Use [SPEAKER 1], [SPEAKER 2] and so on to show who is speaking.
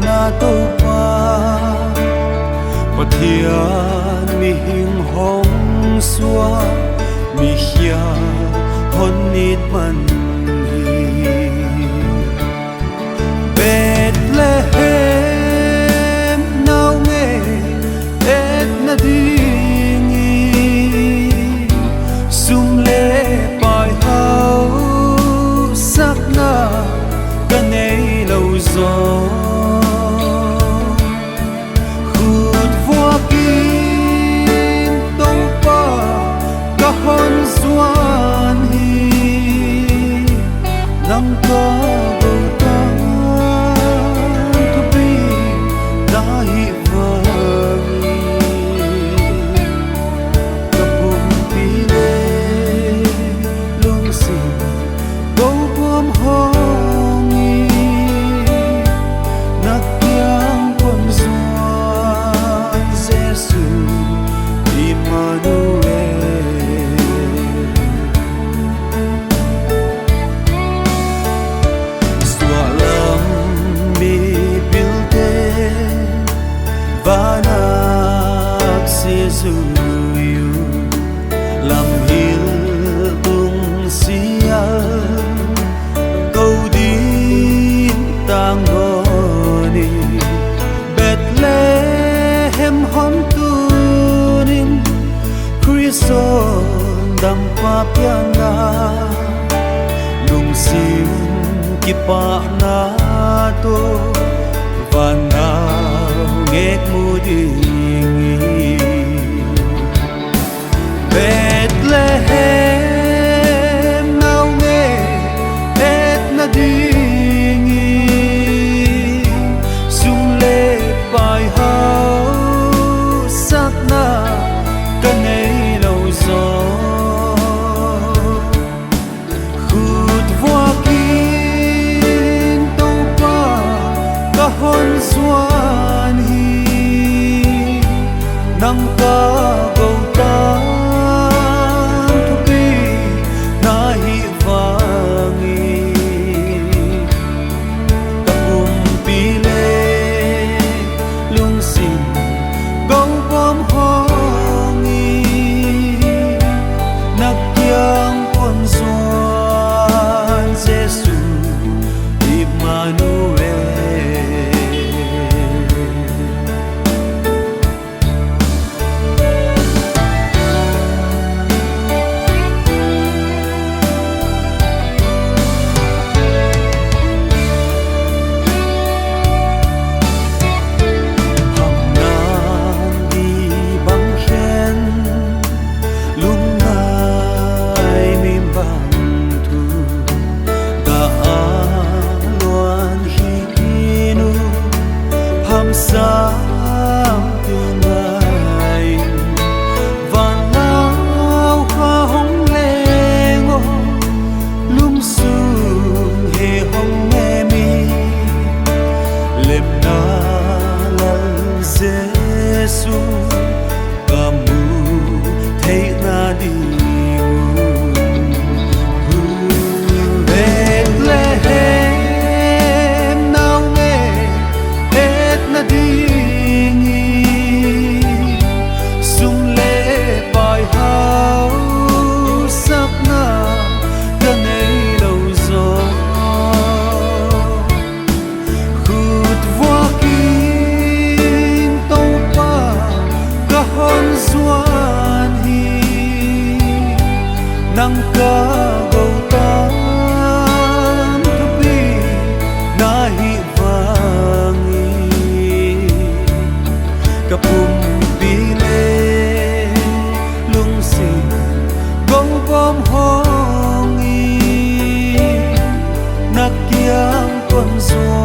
[SPEAKER 1] na to pa pathian mi hing hong xua mi hia hon nit man hi Bethlehem nau nge et na dingi sum le pai hau sak na ka nei lo zo khut vua kim tông pa ka hon zuan hi nang ka Banak Jesuyu lam hil tung sial câu din tang ngoni Bethlehem hom tunin Christon dam pa piana lung sim ki pa na to vana ngét mu dingi Bethlehem nau nge et na dingi sung le pai hau sak na ka nei lo zo khut vua kin tông pa ka hon zuan nang ka go tan thu pi na hi wangi tapum pi le lung sin go bom hongi nak yang pon zuan Jesu Emmanuel sam tương lai và lao hoa hồng lê ngô lung sương hề hồng nghe mi lem na lal Giêsu kamu thấy na đi nang ka go tan thu pi na hi wangi kapum pi le lung sin go bom hongi nak yang pon zo